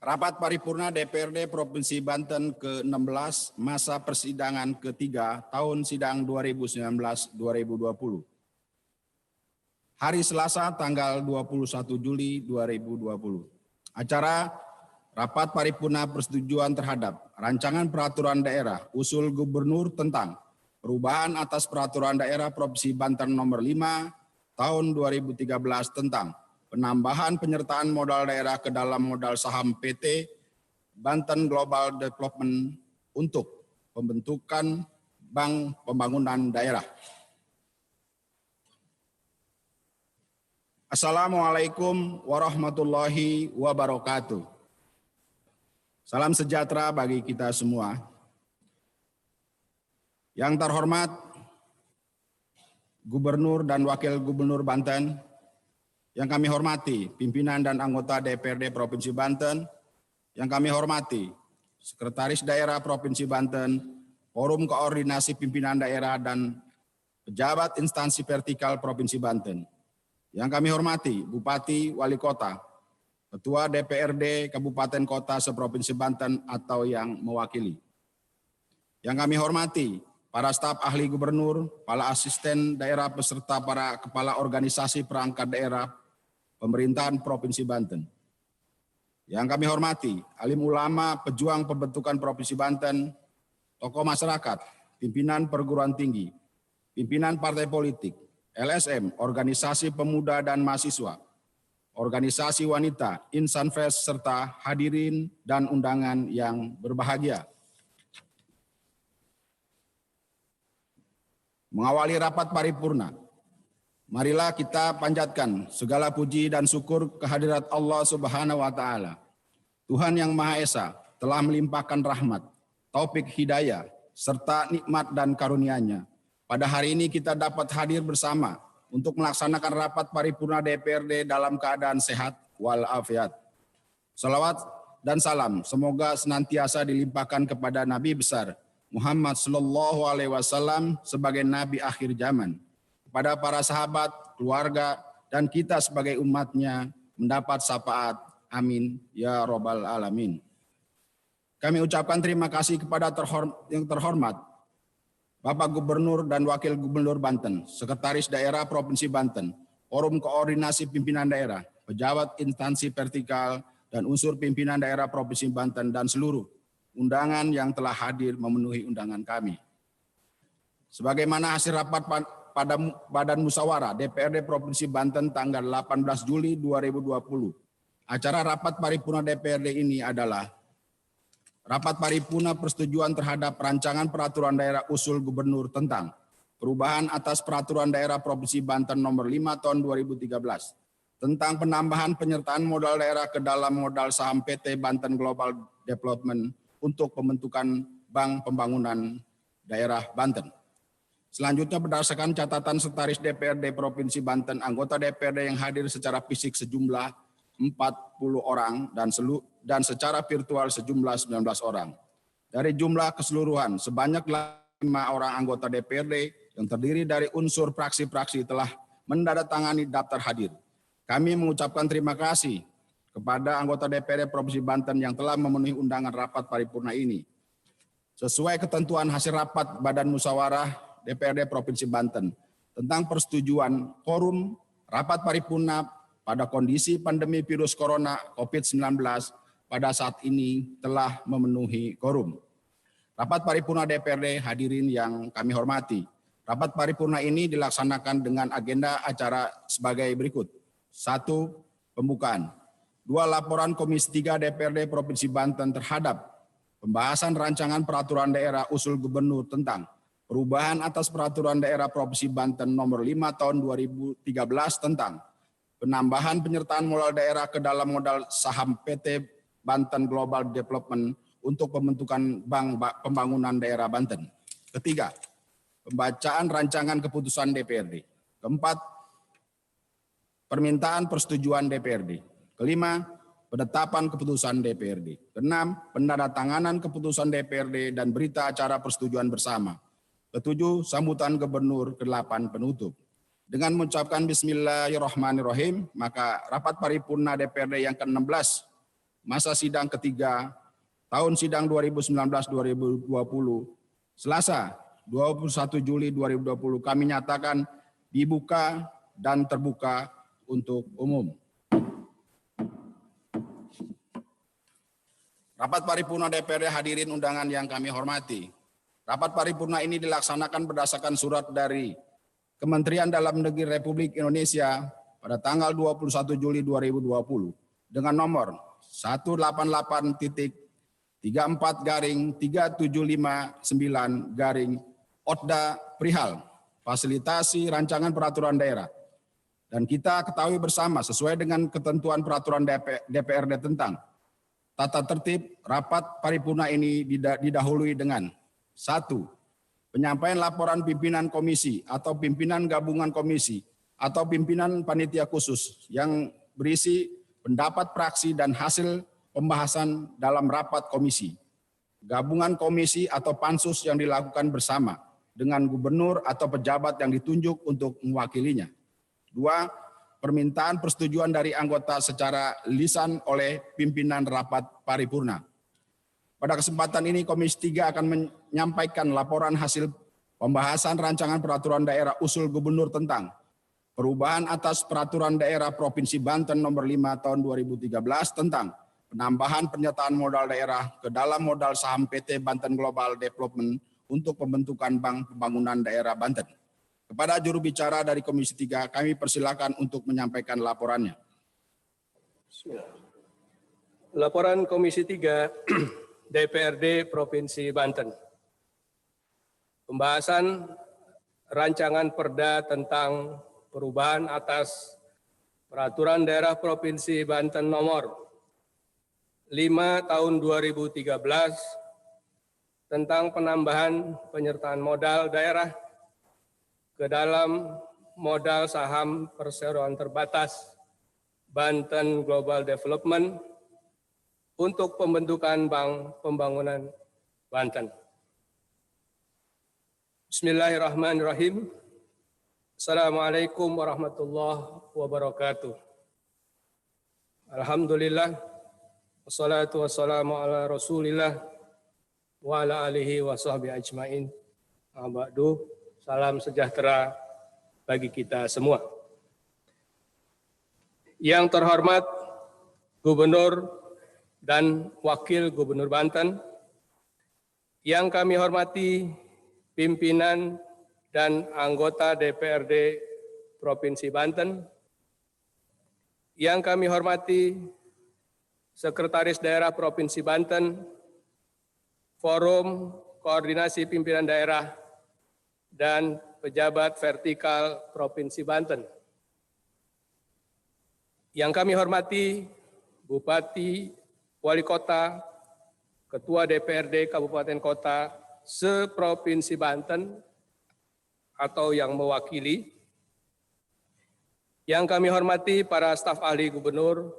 Rapat Paripurna DPRD Provinsi Banten ke-16 masa persidangan ketiga tahun sidang 2019-2020. Hari Selasa tanggal 21 Juli 2020. Acara Rapat Paripurna Persetujuan terhadap Rancangan Peraturan Daerah Usul Gubernur tentang perubahan atas Peraturan Daerah Provinsi Banten Nomor 5 Tahun 2013 tentang penambahan penyertaan modal daerah ke dalam modal saham PT Banten Global Development untuk pembentukan Bank Pembangunan Daerah. Assalamualaikum warahmatullahi wabarakatuh. Salam sejahtera bagi kita semua. Yang terhormat Gubernur dan Wakil Gubernur Banten, yang kami hormati pimpinan dan anggota DPRD Provinsi Banten, yang kami hormati Sekretaris Daerah Provinsi Banten, Forum Koordinasi Pimpinan Daerah dan pejabat instansi vertikal Provinsi Banten, yang kami hormati Bupati, Wali Kota, Ketua DPRD Kabupaten Kota seprovinsi Banten atau yang mewakili, yang kami hormati para staf ahli gubernur, kepala asisten daerah beserta para kepala organisasi perangkat daerah pemerintahan Provinsi Banten. Yang kami hormati alim ulama, pejuang pembentukan Provinsi Banten, tokoh masyarakat, pimpinan perguruan tinggi, pimpinan partai politik, LSM, organisasi pemuda dan mahasiswa, organisasi wanita, insan pers, serta hadirin dan undangan yang berbahagia. Mengawali rapat paripurna, marilah kita panjatkan segala puji dan syukur kehadirat Allah Subhanahu wa Ta'ala. Tuhan yang Maha Esa telah melimpahkan rahmat, taufik hidayah, serta nikmat dan karunia-Nya. Pada hari ini kita dapat hadir bersama untuk melaksanakan rapat paripurna DPRD dalam keadaan sehat walafiat. Salawat dan salam semoga senantiasa dilimpahkan kepada Nabi besar Muhammad Sallallahu Alaihi Wasallam sebagai Nabi akhir zaman, kepada para sahabat, keluarga, dan kita sebagai umatnya mendapat syafaat. Amin ya Rabbal Alamin. Kami ucapkan terima kasih kepada yang terhormat Bapak Gubernur dan Wakil Gubernur Banten, Sekretaris Daerah Provinsi Banten, Forum Koordinasi Pimpinan Daerah, pejabat instansi vertikal, dan unsur pimpinan daerah Provinsi Banten, dan seluruh undangan yang telah hadir memenuhi undangan kami. Sebagaimana hasil rapat pada Badan Musyawarah DPRD Provinsi Banten tanggal 18 Juli 2020, acara rapat paripurna DPRD ini adalah Rapat Paripurna Persetujuan terhadap Rancangan Peraturan Daerah Usul Gubernur tentang perubahan atas Peraturan Daerah Provinsi Banten Nomor 5 Tahun 2013 tentang penambahan penyertaan modal daerah ke dalam modal saham PT Banten Global Development untuk pembentukan Bank Pembangunan Daerah Banten. Selanjutnya berdasarkan catatan Sekretaris DPRD Provinsi Banten, anggota DPRD yang hadir secara fisik sejumlah 40 orang dan secara virtual sejumlah 19 orang. Dari jumlah keseluruhan sebanyak 5 orang anggota DPRD yang terdiri dari unsur fraksi-fraksi telah menandatangani daftar hadir. Kami mengucapkan terima kasih kepada anggota DPRD Provinsi Banten yang telah memenuhi undangan rapat paripurna ini. Sesuai ketentuan hasil rapat Badan Musyawarah DPRD Provinsi Banten tentang persetujuan quorum rapat paripurna pada kondisi pandemi virus corona COVID-19 pada saat ini telah memenuhi quorum. Rapat paripurna DPRD hadirin yang kami hormati. Rapat paripurna ini dilaksanakan dengan agenda acara sebagai berikut. 1. Pembukaan. 2. Laporan Komisi 3 DPRD Provinsi Banten terhadap pembahasan rancangan peraturan daerah usul gubernur tentang perubahan atas peraturan daerah Provinsi Banten nomor 5 tahun 2013 tentang penambahan penyertaan modal daerah ke dalam modal saham PT Banten Global Development untuk pembentukan Bank Pembangunan Daerah Banten. Ketiga, pembacaan rancangan keputusan DPRD. Keempat, permintaan persetujuan DPRD. Kelima, penetapan keputusan DPRD. Keenam, penandatanganan keputusan DPRD dan berita acara persetujuan bersama. Ketujuh, sambutan gubernur. Kedelapan, penutup. Dengan mengucapkan Bismillahirrahmanirrahim, maka rapat paripurna DPRD yang ke-16 masa sidang ketiga tahun sidang 2019-2020 Selasa 21 Juli 2020 kami nyatakan dibuka dan terbuka untuk umum. Rapat paripurna DPRD hadirin undangan yang kami hormati. Rapat paripurna ini dilaksanakan berdasarkan surat dari Kementerian Dalam Negeri Republik Indonesia pada tanggal 21 Juli 2020 dengan nomor 188-34-3759- Perihal fasilitasi rancangan peraturan daerah. Dan kita ketahui bersama sesuai dengan ketentuan peraturan DPRD tentang tata tertib rapat paripurna ini didahului dengan 1. Penyampaian laporan pimpinan komisi atau pimpinan gabungan komisi atau pimpinan panitia khusus yang berisi pendapat praksi dan hasil pembahasan dalam rapat komisi, gabungan komisi atau pansus yang dilakukan bersama dengan gubernur atau pejabat yang ditunjuk untuk mewakilinya. 2. Permintaan persetujuan dari anggota secara lisan oleh pimpinan rapat paripurna. Pada kesempatan ini Komisi 3 akan menyampaikan laporan hasil pembahasan rancangan peraturan daerah usul gubernur tentang perubahan atas peraturan daerah Provinsi Banten nomor 5 tahun 2013 tentang penambahan penyertaan modal daerah ke dalam modal saham PT Banten Global Development untuk pembentukan Bank Pembangunan Daerah Banten. Kepada juru bicara dari Komisi 3, kami persilakan untuk menyampaikan laporannya. Laporan Komisi 3 DPRD Provinsi Banten. Pembahasan rancangan perda tentang perubahan atas peraturan daerah Provinsi Banten nomor 5 tahun 2013 tentang penambahan penyertaan modal daerah ke dalam modal saham perseroan terbatas Banten Global Development untuk pembentukan Bank Pembangunan Banten. Bismillahirrahmanirrahim. Assalamualaikum warahmatullahi wabarakatuh. Alhamdulillah, wassalatu wassalamu ala rasulillah wa ala alihi wa sahbihi ajma'in. Ba'du. Salam sejahtera bagi kita semua. Yang terhormat Gubernur dan Wakil Gubernur Banten, yang kami hormati pimpinan dan anggota DPRD Provinsi Banten, yang kami hormati Sekretaris Daerah Provinsi Banten, Forum Koordinasi Pimpinan Daerah, dan pejabat vertikal Provinsi Banten. Yang kami hormati Bupati, Wali Kota, Ketua DPRD Kabupaten Kota se-Provinsi Banten atau yang mewakili. Yang kami hormati para staf ahli gubernur,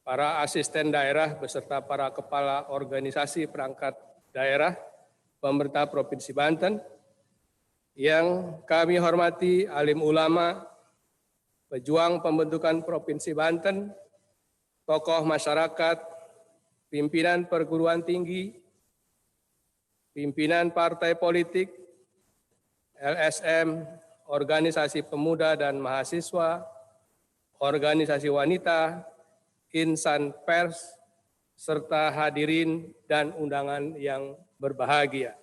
para asisten daerah beserta para kepala organisasi perangkat daerah pemerintah Provinsi Banten, yang kami hormati alim ulama, pejuang pembentukan Provinsi Banten, tokoh masyarakat, pimpinan perguruan tinggi, pimpinan partai politik, LSM, organisasi pemuda dan mahasiswa, organisasi wanita, insan pers, serta hadirin dan undangan yang berbahagia.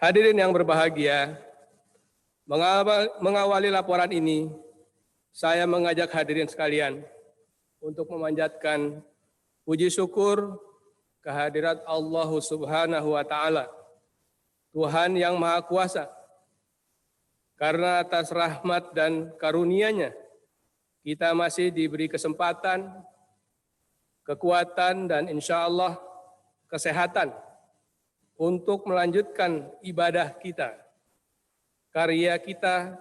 Hadirin yang berbahagia, mengawali laporan ini, saya mengajak hadirin sekalian untuk memanjatkan puji syukur kehadirat Allah Subhanahu wa Ta'ala, Tuhan yang Maha Kuasa, karena atas rahmat dan karunia-Nya kita masih diberi kesempatan, kekuatan, dan insya Allah kesehatan untuk melanjutkan ibadah kita, karya kita,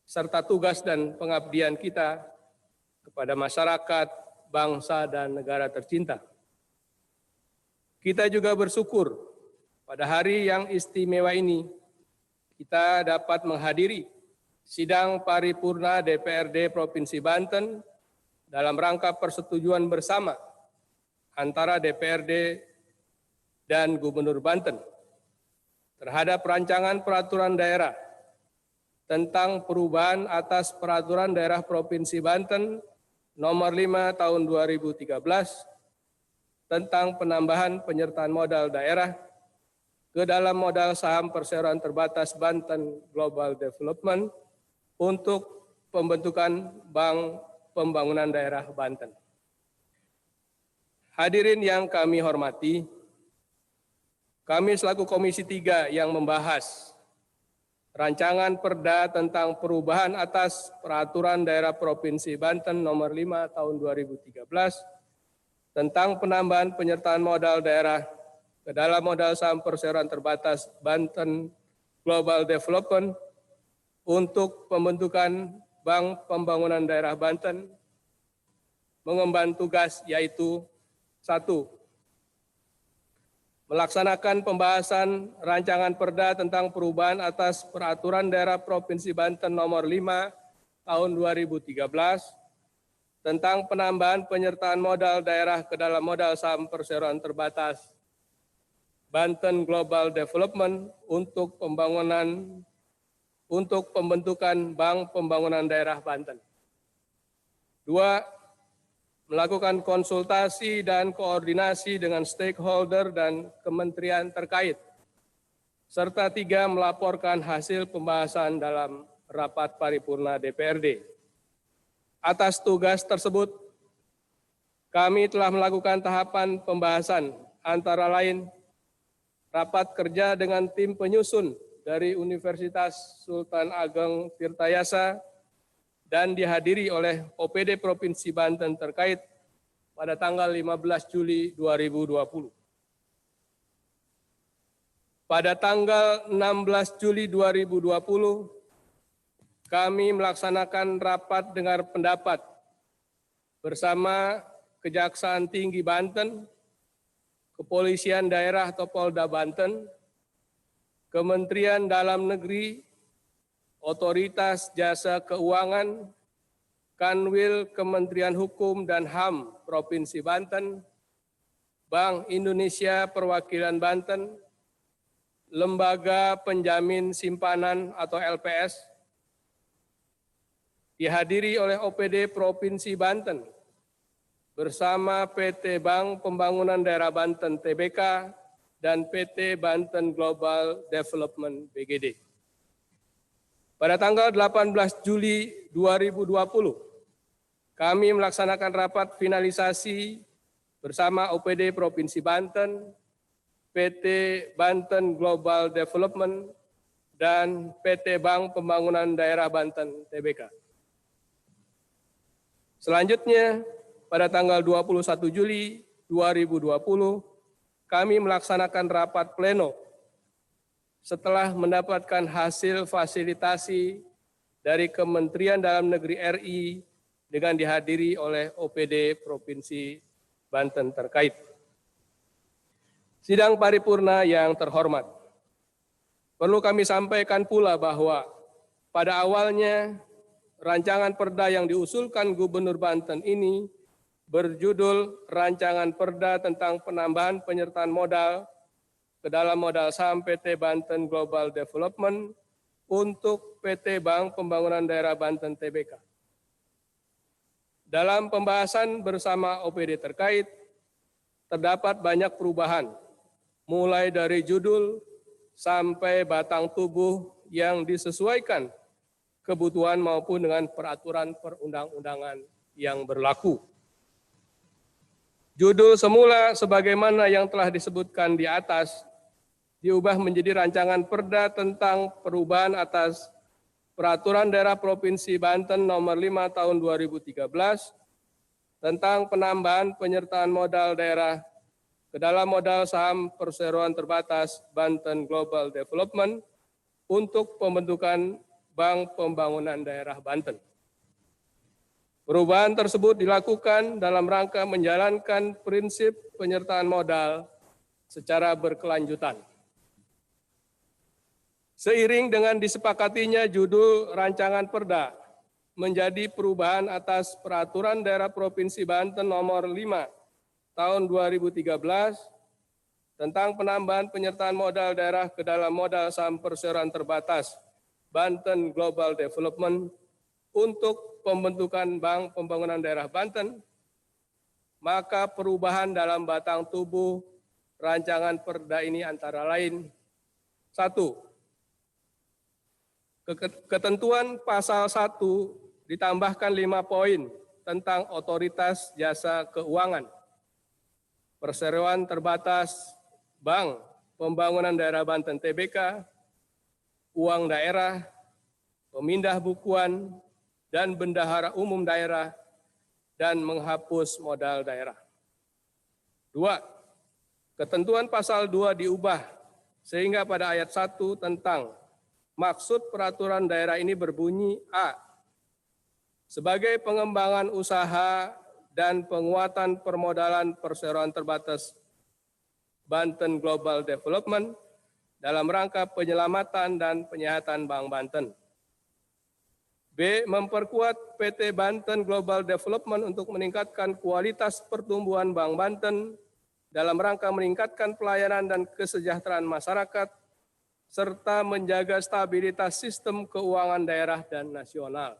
serta tugas dan pengabdian kita kepada masyarakat, bangsa, dan negara tercinta. Kita juga bersyukur pada hari yang istimewa ini kita dapat menghadiri sidang paripurna DPRD Provinsi Banten dalam rangka persetujuan bersama antara DPRD dan Gubernur Banten terhadap rancangan peraturan daerah tentang perubahan atas peraturan daerah Provinsi Banten nomor 5 tahun 2013 tentang penambahan penyertaan modal daerah ke dalam modal saham perseroan terbatas Banten Global Development untuk pembentukan Bank Pembangunan Daerah Banten. Hadirin yang kami hormati, kami selaku Komisi 3 yang membahas rancangan perda tentang perubahan atas peraturan daerah Provinsi Banten nomor 5 tahun 2013 tentang penambahan penyertaan modal daerah ke dalam modal saham perseroan terbatas Banten Global Development untuk pembentukan Bank Pembangunan Daerah Banten mengemban tugas yaitu 1. Melaksanakan pembahasan rancangan perda tentang perubahan atas peraturan daerah Provinsi Banten nomor 5 tahun 2013 tentang penambahan penyertaan modal daerah ke dalam modal saham perseroan terbatas Banten Global Development untuk pembentukan Bank Pembangunan Daerah Banten. 2. Melakukan konsultasi dan koordinasi dengan stakeholder dan kementerian terkait. Serta 3. Melaporkan hasil pembahasan dalam rapat paripurna DPRD. Atas tugas tersebut, kami telah melakukan tahapan pembahasan antara lain rapat kerja dengan tim penyusun dari Universitas Sultan Ageng Tirtayasa dan dihadiri oleh OPD Provinsi Banten terkait pada tanggal 15 Juli 2020. Pada tanggal 16 Juli 2020, kami melaksanakan rapat dengar pendapat bersama Kejaksaan Tinggi Banten, Kepolisian Daerah atau Polda Banten, Kementerian Dalam Negeri, Otoritas Jasa Keuangan, Kanwil Kementerian Hukum dan HAM Provinsi Banten, Bank Indonesia Perwakilan Banten, Lembaga Penjamin Simpanan atau LPS, dihadiri oleh OPD Provinsi Banten, bersama PT Bank Pembangunan Daerah Banten TBK, dan PT Banten Global Development BGD. Pada tanggal 18 Juli 2020, kami melaksanakan rapat finalisasi bersama OPD Provinsi Banten, PT Banten Global Development, dan PT Bank Pembangunan Daerah Banten TBK. Selanjutnya, pada tanggal 21 Juli 2020, kami melaksanakan rapat pleno setelah mendapatkan hasil fasilitasi dari Kementerian Dalam Negeri RI dengan dihadiri oleh OPD Provinsi Banten terkait. Sidang paripurna yang terhormat, perlu kami sampaikan pula bahwa pada awalnya rancangan perda yang diusulkan Gubernur Banten ini berjudul Rancangan Perda tentang Penambahan Penyertaan Modal ke dalam modal saham PT Banten Global Development untuk PT Bank Pembangunan Daerah Banten TBK. Dalam pembahasan bersama OPD terkait, terdapat banyak perubahan, mulai dari judul sampai batang tubuh yang disesuaikan kebutuhan maupun dengan peraturan perundang-undangan yang berlaku. Judul semula sebagaimana yang telah disebutkan di atas diubah menjadi rancangan perda tentang perubahan atas peraturan daerah Provinsi Banten nomor 5 tahun 2013 tentang penambahan penyertaan modal daerah ke dalam modal saham perseroan terbatas Banten Global Development untuk pembentukan Bank Pembangunan Daerah Banten. Perubahan tersebut dilakukan dalam rangka menjalankan prinsip penyertaan modal secara berkelanjutan. Seiring dengan disepakatinya judul rancangan perda menjadi perubahan atas Peraturan Daerah Provinsi Banten Nomor 5 Tahun 2013 tentang penambahan penyertaan modal daerah ke dalam modal saham perseroan terbatas Banten Global Development untuk pembentukan Bank Pembangunan Daerah Banten, maka perubahan dalam batang tubuh rancangan perda ini antara lain: 1. Ketentuan pasal 1 ditambahkan 5 poin tentang otoritas jasa keuangan, perseroan terbatas Bank Pembangunan Daerah Banten TBK, uang daerah, pemindah bukuan, dan bendahara umum daerah, dan menghapus modal daerah. 2. Ketentuan pasal 2 diubah sehingga pada ayat 1 tentang maksud peraturan daerah ini berbunyi: A. Sebagai pengembangan usaha dan penguatan permodalan perseroan terbatas Banten Global Development dalam rangka penyelamatan dan penyehatan Bank Banten. B. Memperkuat PT Banten Global Development untuk meningkatkan kualitas pertumbuhan Bank Banten dalam rangka meningkatkan pelayanan dan kesejahteraan masyarakat, serta menjaga stabilitas sistem keuangan daerah dan nasional.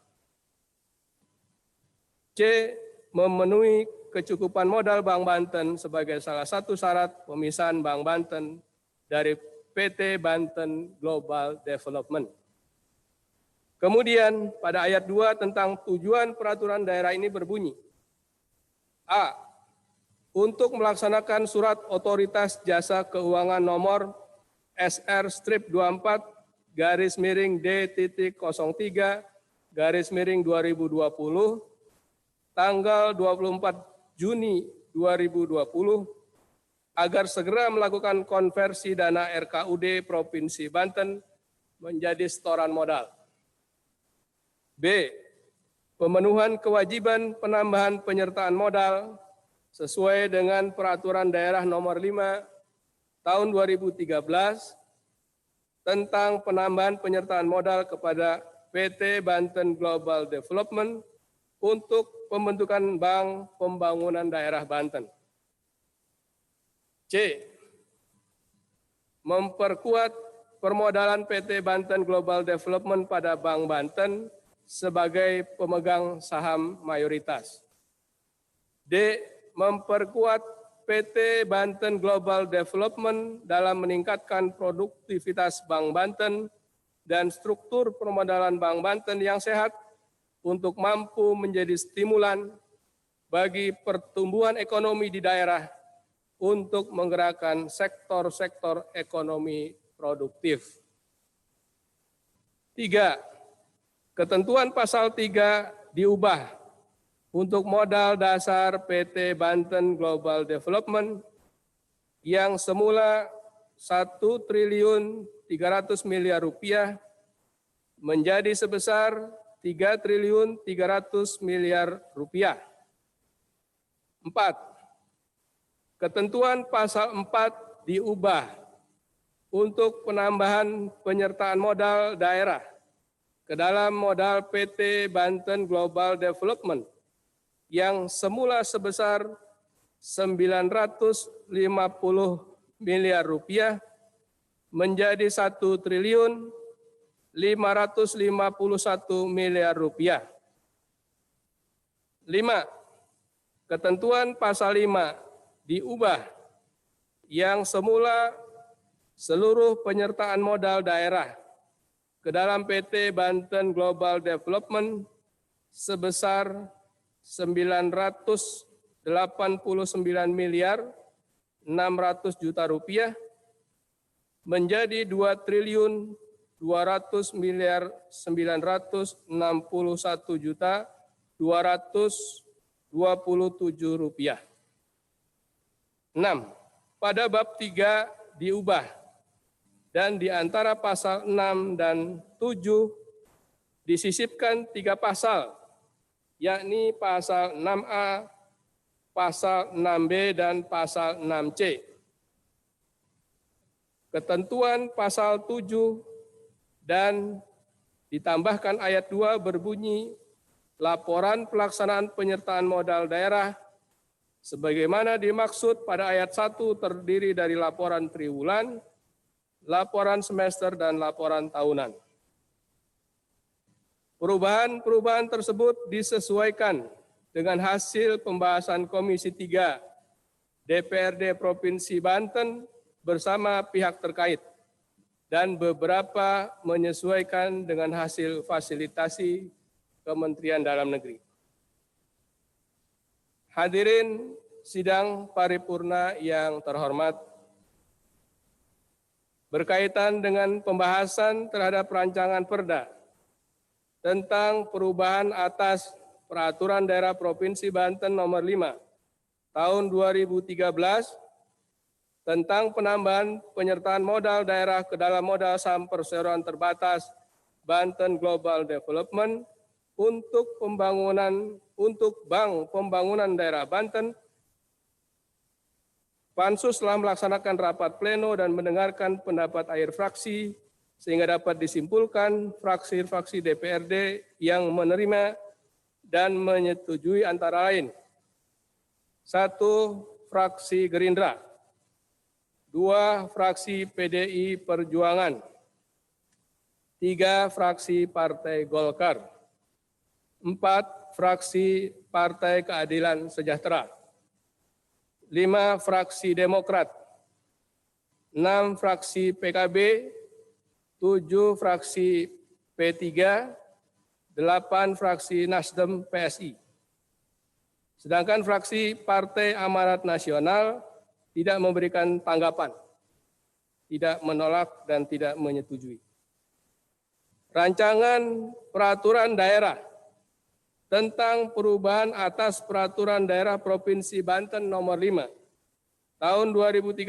C. Memenuhi kecukupan modal Bank Banten sebagai salah satu syarat pemisahan Bank Banten dari PT Banten Global Development. Kemudian pada ayat 2 tentang tujuan peraturan daerah ini berbunyi: A. Untuk melaksanakan surat otoritas jasa keuangan nomor SR-D.03/2020 tanggal 24 Juni 2020 agar segera melakukan konversi dana RKUD Provinsi Banten menjadi setoran modal. B. Pemenuhan kewajiban penambahan penyertaan modal sesuai dengan Peraturan Daerah Nomor 5 Tahun 2013 tentang penambahan penyertaan modal kepada PT Banten Global Development untuk pembentukan Bank Pembangunan Daerah Banten. C. Memperkuat permodalan PT Banten Global Development pada Bank Banten sebagai pemegang saham mayoritas. D. Memperkuat PT Banten Global Development dalam meningkatkan produktivitas Bank Banten dan struktur permodalan Bank Banten yang sehat untuk mampu menjadi stimulan bagi pertumbuhan ekonomi di daerah untuk menggerakkan sektor-sektor ekonomi produktif. 3. Ketentuan pasal 3 diubah untuk modal dasar PT Banten Global Development yang semula Rp1.300.000.000 menjadi sebesar Rp3.300.000.000. 4. Ketentuan pasal 4 diubah untuk penambahan penyertaan modal daerah ke dalam modal PT Banten Global Development yang semula sebesar Rp950 miliar menjadi Rp1.551 miliar. 5. Ketentuan pasal 5 diubah yang semula seluruh penyertaan modal daerah ke dalam PT Banten Global Development sebesar Rp989.600.000.000 menjadi Rp2.200.961.227. 6. Pada bab 3 diubah dan di antara pasal 6 dan 7 disisipkan 3 pasal, yakni pasal 6A, pasal 6B, dan pasal 6C. Ketentuan pasal 7 dan ditambahkan ayat 2 berbunyi, laporan pelaksanaan penyertaan modal daerah sebagaimana dimaksud pada ayat 1 terdiri dari laporan triwulan, laporan semester, dan laporan tahunan. Perubahan-perubahan tersebut disesuaikan dengan hasil pembahasan Komisi 3 DPRD Provinsi Banten bersama pihak terkait dan beberapa menyesuaikan dengan hasil fasilitasi Kementerian Dalam Negeri. Hadirin sidang paripurna yang terhormat, berkaitan dengan pembahasan terhadap rancangan Perda tentang perubahan atas Peraturan Daerah Provinsi Banten Nomor 5 Tahun 2013 tentang penambahan penyertaan modal daerah ke dalam modal saham perseroan terbatas Banten Global Development untuk Bank Pembangunan Daerah Banten. Pansus telah melaksanakan rapat pleno dan mendengarkan pendapat akhir fraksi sehingga dapat disimpulkan fraksi-fraksi DPRD yang menerima dan menyetujui antara lain: 1. Fraksi Gerindra, 2. Fraksi PDI Perjuangan, 3. Fraksi Partai Golkar, 4. Fraksi Partai Keadilan Sejahtera, 5. Fraksi Demokrat, 6. Fraksi PKB, 7. Fraksi P3, 8. Fraksi Nasdem PSI. Sedangkan fraksi Partai Amanat Nasional tidak memberikan tanggapan, tidak menolak dan tidak menyetujui. Rancangan Peraturan Daerah tentang perubahan atas Peraturan Daerah Provinsi Banten Nomor 5 Tahun 2013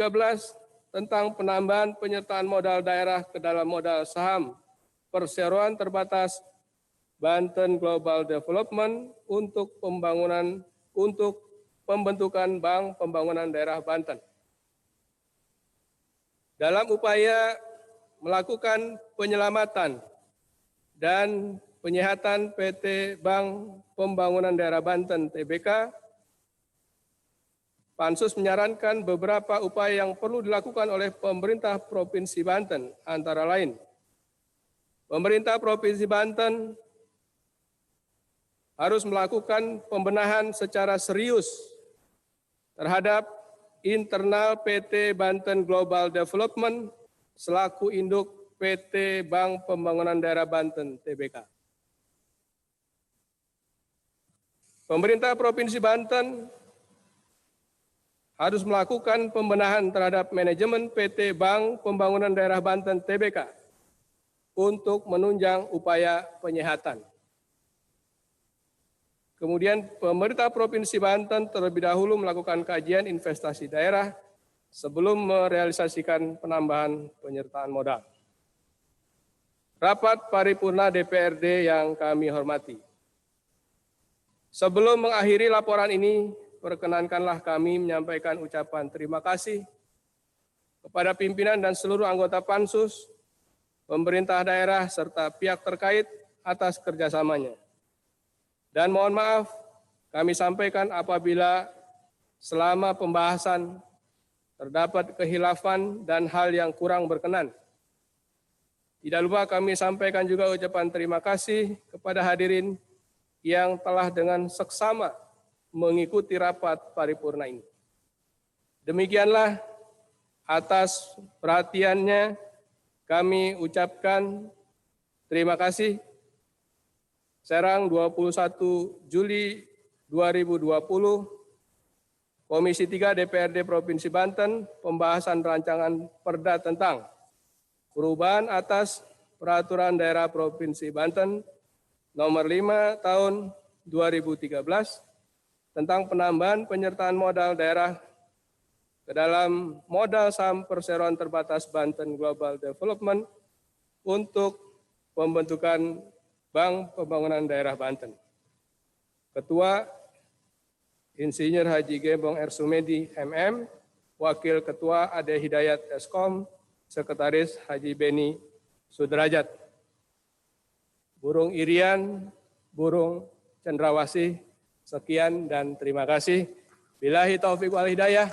tentang penambahan penyertaan modal daerah ke dalam modal saham perseroan terbatas Banten Global Development untuk pembentukan Bank Pembangunan Daerah Banten. Dalam upaya melakukan penyelamatan dan penyehatan PT Bank Pembangunan Daerah Banten (TBK), Pansus menyarankan beberapa upaya yang perlu dilakukan oleh pemerintah Provinsi Banten, antara lain: pemerintah Provinsi Banten harus melakukan pembenahan secara serius terhadap internal PT Banten Global Development selaku induk PT Bank Pembangunan Daerah Banten (TBK). Pemerintah Provinsi Banten harus melakukan pembenahan terhadap manajemen PT Bank Pembangunan Daerah Banten (TBK) untuk menunjang upaya penyehatan. Kemudian pemerintah Provinsi Banten terlebih dahulu melakukan kajian investasi daerah sebelum merealisasikan penambahan penyertaan modal. Rapat paripurna DPRD yang kami hormati. Sebelum mengakhiri laporan ini, perkenankanlah kami menyampaikan ucapan terima kasih kepada pimpinan dan seluruh anggota Pansus, pemerintah daerah, serta pihak terkait atas kerjasamanya. Dan mohon maaf, kami sampaikan apabila selama pembahasan terdapat khilafan dan hal yang kurang berkenan. Tidak lupa kami sampaikan juga ucapan terima kasih kepada hadirin yang telah dengan seksama mengikuti rapat paripurna ini. Demikianlah, atas perhatiannya kami ucapkan terima kasih. Serang 21 Juli 2020, Komisi 3 DPRD Provinsi Banten, pembahasan rancangan Perda tentang perubahan atas Peraturan Daerah Provinsi Banten Nomor 5 Tahun 2013 tentang penambahan penyertaan modal daerah ke dalam modal saham perseroan terbatas Banten Global Development untuk pembentukan Bank Pembangunan Daerah Banten. Ketua Insinyur Haji Gembong R. Sumedi, MM, Wakil Ketua Ade Hidayat Eskom, Sekretaris Haji Beni Sudrajat. burung irian, burung cendrawasih. Sekian dan terima kasih. Billahi taufiq wal hidayah.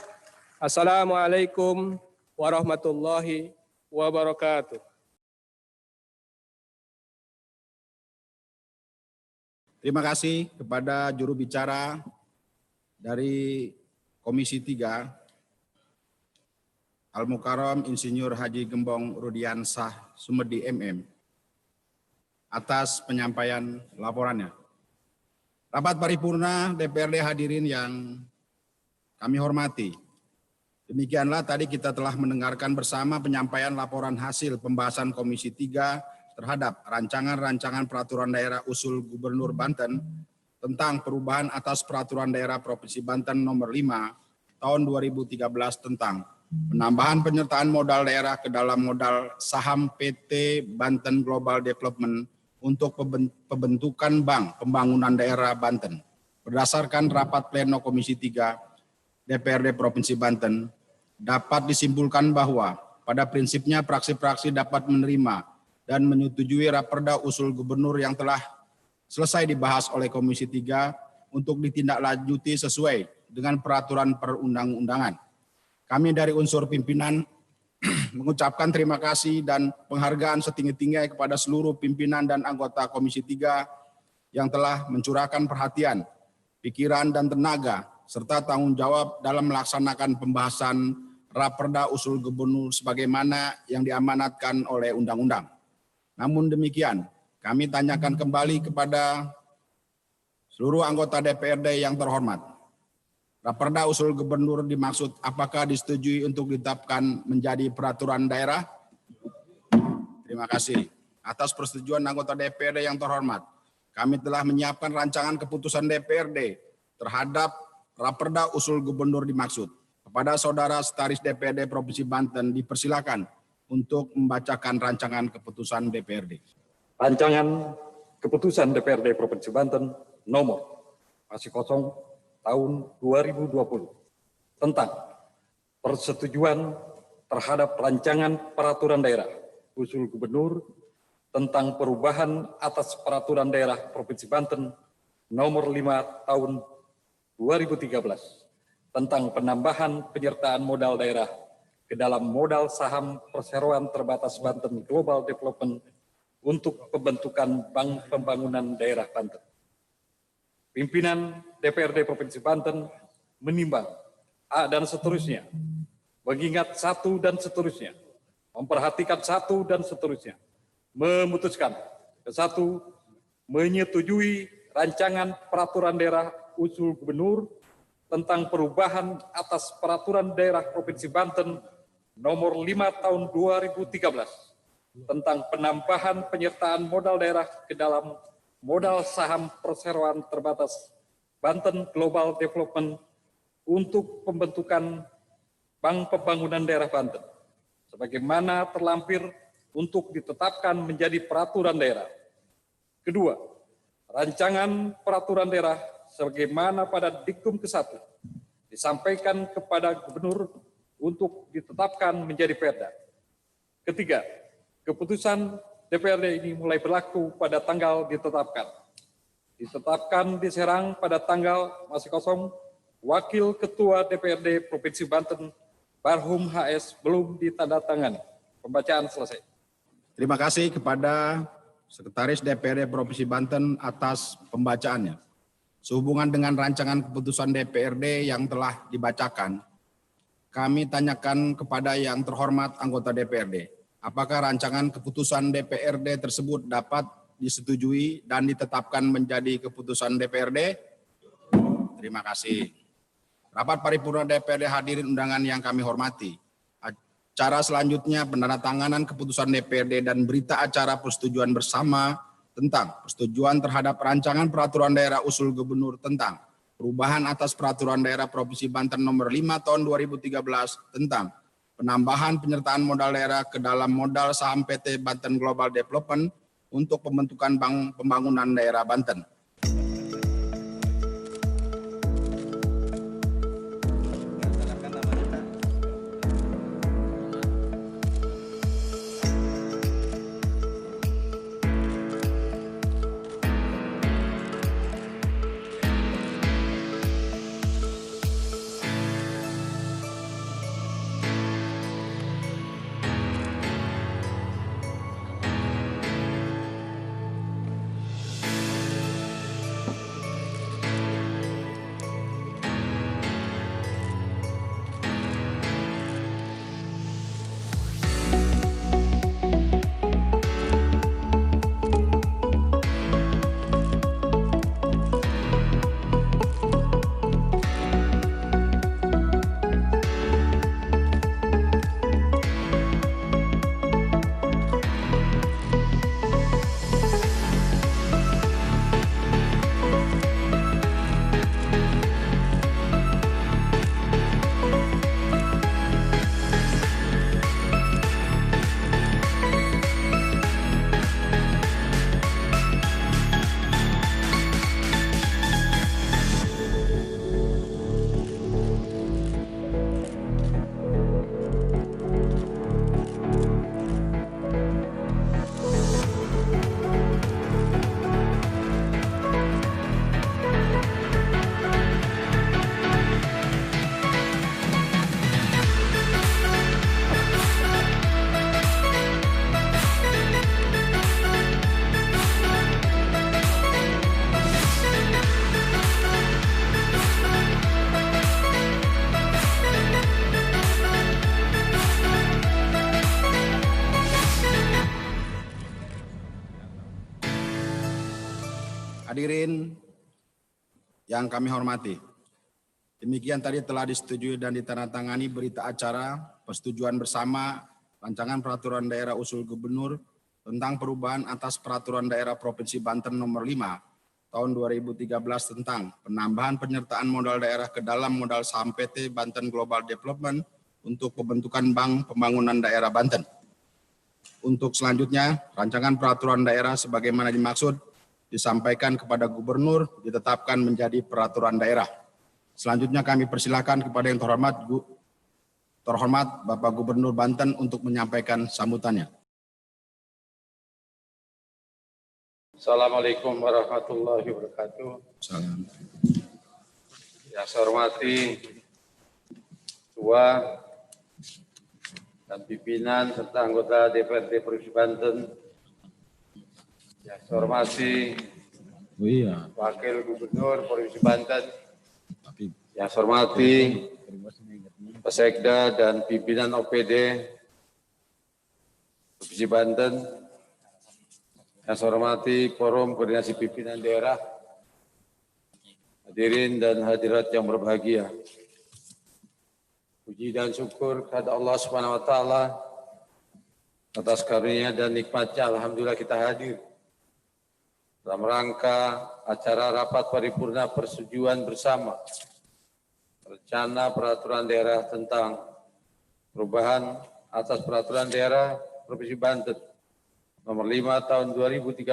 Assalamualaikum warahmatullahi wabarakatuh. Terima kasih kepada juru bicara dari Komisi 3, Al-Mukarram Insinyur Haji Gembong Rudiansah Sumedi MM, atas penyampaian laporannya. Rapat paripurna DPRD hadirin yang kami hormati. Demikianlah tadi kita telah mendengarkan bersama penyampaian laporan hasil pembahasan Komisi 3 terhadap rancangan-rancangan peraturan daerah usul Gubernur Banten tentang perubahan atas peraturan daerah Provinsi Banten nomor 5 tahun 2013 tentang penambahan penyertaan modal daerah ke dalam modal saham PT Banten Global Development untuk pembentukan Bank Pembangunan Daerah Banten. Berdasarkan rapat pleno Komisi 3 DPRD Provinsi Banten, dapat disimpulkan bahwa pada prinsipnya praksi-praksi dapat menerima dan menyetujui raperda usul gubernur yang telah selesai dibahas oleh Komisi 3 untuk ditindaklanjuti sesuai dengan peraturan perundang-undangan. Kami dari unsur pimpinan mengucapkan terima kasih dan penghargaan setinggi-tingginya kepada seluruh pimpinan dan anggota Komisi 3 yang telah mencurahkan perhatian, pikiran, dan tenaga, serta tanggung jawab dalam melaksanakan pembahasan raperda usul gubernur sebagaimana yang diamanatkan oleh undang-undang. Namun demikian, kami tanyakan kembali kepada seluruh anggota DPRD yang terhormat. Raperda usul gubernur dimaksud apakah disetujui untuk ditetapkan menjadi peraturan daerah? Terima kasih. Atas persetujuan anggota DPRD yang terhormat, kami telah menyiapkan rancangan keputusan DPRD terhadap raperda usul gubernur dimaksud. Kepada saudara Sekretaris DPRD Provinsi Banten dipersilakan untuk membacakan rancangan keputusan DPRD. Rancangan keputusan DPRD Provinsi Banten nomor tahun 2020 tentang persetujuan terhadap rancangan peraturan daerah usul gubernur tentang perubahan atas peraturan daerah Provinsi Banten nomor 5 tahun 2013 tentang penambahan penyertaan modal daerah ke dalam modal saham perseroan terbatas Banten Global Development untuk pembentukan Bank Pembangunan Daerah Banten. Pimpinan DPRD Provinsi Banten menimbang A dan seterusnya, mengingat satu dan seterusnya, memperhatikan satu dan seterusnya, memutuskan satu, menyetujui rancangan peraturan daerah usul gubernur tentang perubahan atas peraturan daerah Provinsi Banten nomor 5 tahun 2013 tentang penambahan penyertaan modal daerah ke dalam modal saham perseroan terbatas Banten Global Development untuk pembentukan Bank Pembangunan Daerah Banten, sebagaimana terlampir untuk ditetapkan menjadi peraturan daerah. Kedua, rancangan peraturan daerah sebagaimana pada diktum ke-1 disampaikan kepada gubernur untuk ditetapkan menjadi perda. Ketiga, keputusan DPRD ini mulai berlaku pada tanggal ditetapkan. Ditetapkan di Serang pada tanggal Wakil Ketua DPRD Provinsi Banten Barhum HS belum ditandatangani. Pembacaan selesai. Terima kasih kepada Sekretaris DPRD Provinsi Banten atas pembacaannya. Sehubungan dengan rancangan keputusan DPRD yang telah dibacakan, kami tanyakan kepada yang terhormat anggota DPRD, apakah rancangan keputusan DPRD tersebut dapat disetujui dan ditetapkan menjadi keputusan DPRD? Terima kasih. Rapat paripurna DPRD hadirin undangan yang kami hormati. Acara selanjutnya penandatanganan keputusan DPRD dan berita acara persetujuan bersama tentang persetujuan terhadap rancangan peraturan daerah usul gubernur tentang perubahan atas peraturan daerah Provinsi Banten nomor 5 tahun 2013 tentang penambahan penyertaan modal daerah ke dalam modal saham PT Banten Global Development untuk pembentukan Bank Pembangunan Daerah Banten. Hadirin yang kami hormati, demikian tadi telah disetujui dan ditandatangani berita acara persetujuan bersama Rancangan Peraturan Daerah Usul Gubernur tentang perubahan atas Peraturan Daerah Provinsi Banten Nomor 5 Tahun 2013 tentang penambahan penyertaan modal daerah ke dalam modal saham PT Banten Global Development untuk pembentukan Bank Pembangunan Daerah Banten. Untuk selanjutnya, rancangan peraturan daerah sebagaimana dimaksud disampaikan kepada gubernur ditetapkan menjadi peraturan daerah. Selanjutnya kami persilakan kepada yang terhormat Bapak Gubernur Banten untuk menyampaikan sambutannya. Assalamualaikum warahmatullahi wabarakatuh. Salam. Yang saya hormati Ketua dan pimpinan serta anggota DPRD Provinsi Banten. Yang saya hormati Wakil Gubernur Provinsi Banten. Yang saya hormati Pesekda dan pimpinan OPD Provinsi Banten. Yang saya hormati Forum Koordinasi Pimpinan Daerah, hadirin dan hadirat yang berbahagia. Puji dan syukur kepada Allah Subhanahu wa taala atas karunia dan nikmatnya, alhamdulillah kita hadir dalam rangka acara rapat paripurna persetujuan bersama rencana peraturan daerah tentang perubahan atas peraturan daerah Provinsi Banten Nomor 5 Tahun 2013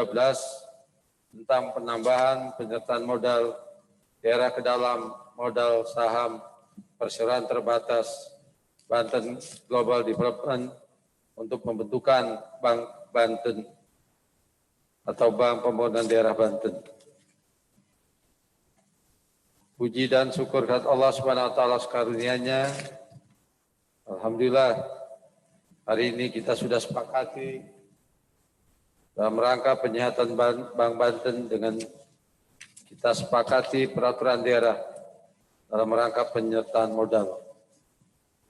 tentang penambahan penyertaan modal daerah ke dalam modal saham perseroan terbatas Banten Global Development untuk pembentukan Bank Banten atau Bank Pembangunan Daerah Banten. Puji dan syukur kepada Allah Subhanahu wa taala karunia-Nya. Alhamdulillah hari ini kita sudah sepakati dalam rangka penyihatan Bank Banten dengan kita sepakati peraturan daerah dalam rangka penyertaan modal.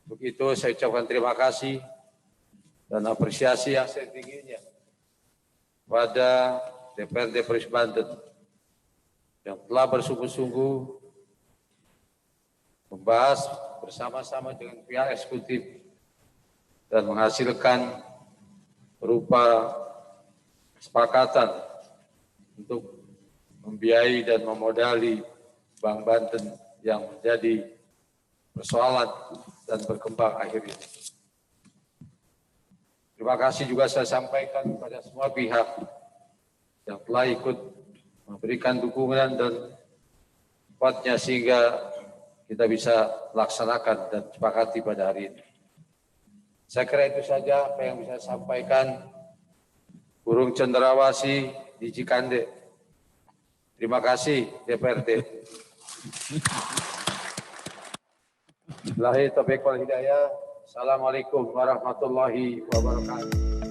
Untuk itu saya ucapkan terima kasih dan apresiasi yang setingginya pada DPRD Provinsi Banten yang telah bersungguh-sungguh membahas bersama-sama dengan pihak eksekutif dan menghasilkan berupa kesepakatan untuk membiayai dan memodali Bank Banten yang menjadi persoalan dan berkembang akhir ini. Terima kasih juga saya sampaikan kepada semua pihak yang telah ikut memberikan dukungan dan kuatnya sehingga kita bisa laksanakan dan sepakati pada hari ini. Saya kira itu saja apa yang bisa saya sampaikan. Burung cendrawasih di Cikande. Terima kasih DPRD. Billahi taufiq wal hidayah. Assalamualaikum warahmatullahi wabarakatuh.